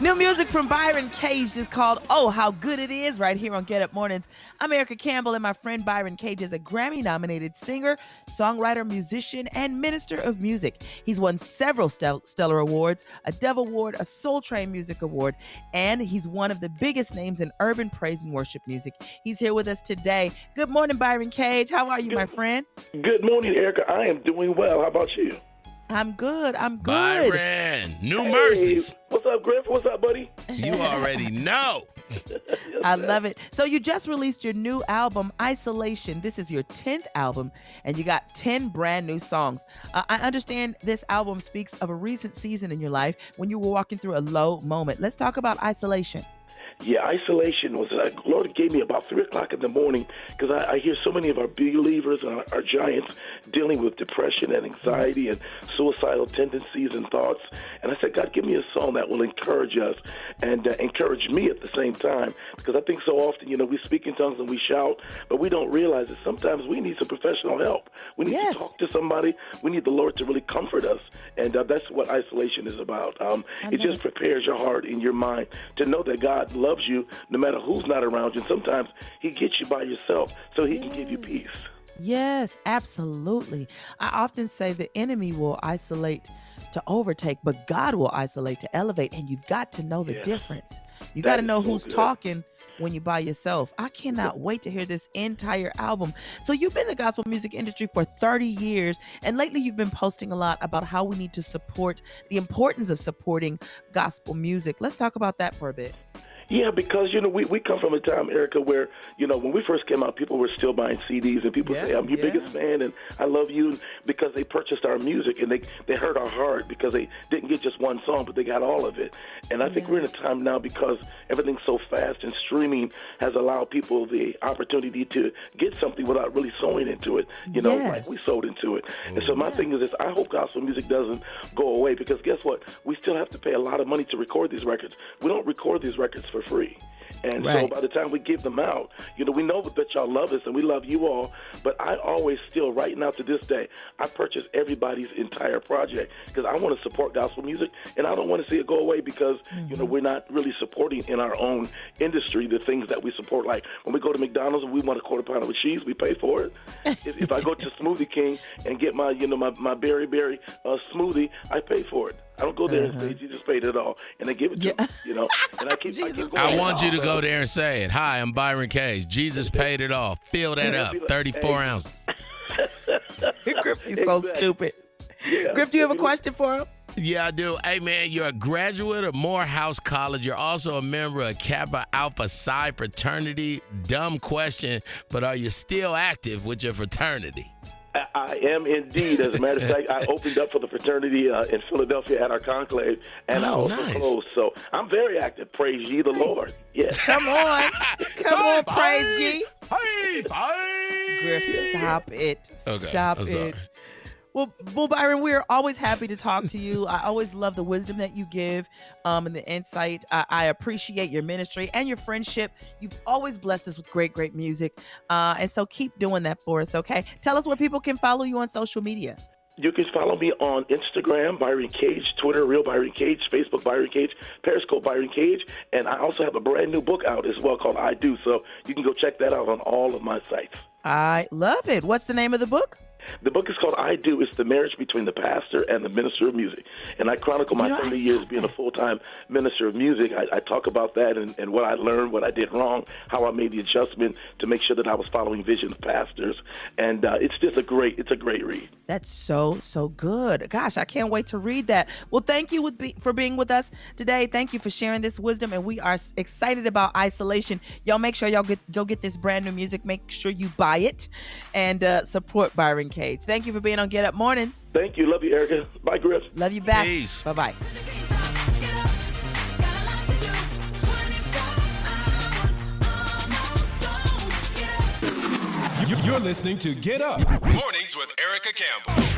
New music from Byron Cage is called Oh How Good It Is right here on Get Up Mornings. I'm Erica Campbell, and my friend Byron Cage is a Grammy-nominated singer, songwriter, musician, and minister of music. He's won several stellar awards, a Dove Award, a Soul Train Music Award, and he's one of the biggest names in urban praise and worship music. He's here with us today. Good morning, Byron Cage. How are you, my friend? Good morning, Erica. I am doing well. How about you? I'm good. Byron, new mercies. What's up, Griff? What's up, buddy? You already know. Yes, I love it. So you just released your new album, Isolation. This is your 10th album, and you got 10 brand new songs. I understand this album speaks of a recent season in your life when you were walking through a low moment. Let's talk about Isolation. Yeah, isolation was, Lord gave me about 3 o'clock in the morning because I hear so many of our believers and our giants dealing with depression and anxiety and suicidal tendencies and thoughts. And I said, God, give me a song that will encourage us and encourage me at the same time, because I think so often, we speak in tongues and we shout, but we don't realize that sometimes we need some professional help. We need to talk to somebody. We need the Lord to really comfort us. And that's what isolation is about. It just prepares your heart and your mind to know that God loves you no matter who's not around you. And sometimes he gets you by yourself so he can give you peace. Yes, absolutely. I often say the enemy will isolate to overtake, but God will isolate to elevate. And you've got to know the difference. You got to know who's talking when you're by yourself. I cannot wait to hear this entire album. So you've been in the gospel music industry for 30 years, and lately you've been posting a lot about how we need to support, the importance of supporting gospel music. Let's talk about that for a bit. Yeah, because, we come from a time, Erica, where, when we first came out, people were still buying CDs, and people say, I'm your biggest fan, and I love you, because they purchased our music, and they hurt our heart because they didn't get just one song, but they got all of it. And I think we're in a time now, because everything's so fast, and streaming has allowed people the opportunity to get something without really sewing into it, like we sewed into it. And so my thing is this: I hope gospel music doesn't go away, because guess what? We still have to pay a lot of money to record these records. We don't record these records for free. And so by the time we give them out, we know that y'all love us and we love you all. But I always still, right now to this day, I purchase everybody's entire project because I want to support gospel music, and I don't want to see it go away because, we're not really supporting in our own industry the things that we support. Like when we go to McDonald's and we want a quarter pounder with cheese, we pay for it. If I go to Smoothie King and get my, my berry smoothie, I pay for it. I don't go there and say Jesus paid it all, and they give it to me, And I keep going. I want you to go there and say it. Hi, I'm Byron Cage. Jesus paid it all. Fill that up. 34 ounces. Griff, he's so stupid. Yeah. Griff, do you have a question for him? Yeah, I do. Hey, man, you're a graduate of Morehouse College. You're also a member of Kappa Alpha Psi fraternity. Dumb question, but are you still active with your fraternity? I am indeed. As a matter of fact, I opened up for the fraternity in Philadelphia at our conclave, and I also closed. So I'm very active. Praise ye the Lord. Yes. Come on. Come on, praise ye. Hey, Griff, stop it. Okay, Stop I'm it. sorry. Well, Byron, we're always happy to talk to you. I always love the wisdom that you give and the insight. I appreciate your ministry and your friendship. You've always blessed us with great, great music. And so keep doing that for us, okay? Tell us where people can follow you on social media. You can follow me on Instagram, Byron Cage, Twitter, Real Byron Cage, Facebook, Byron Cage, Periscope, Byron Cage, and I also have a brand new book out as well called I Do, so you can go check that out on all of my sites. I love it. What's the name of the book? The book is called I Do. It's the marriage between the pastor and the minister of music. And I chronicle my 30 years being a full-time minister of music. I talk about that and what I learned, what I did wrong, how I made the adjustment to make sure that I was following vision of pastors. And it's just a great read. That's so good. Gosh, I can't wait to read that. Well, thank you for being with us today. Thank you for sharing this wisdom. And we are excited about Isolation. Y'all make sure y'all go get this brand new music. Make sure you buy it and support Byron Cage. Thank you for being on Get Up Mornings. Thank you. Love you, Erica. Bye, Griff. Love you back. Peace. Bye-bye. You're listening to Get Up Mornings with Erica Campbell.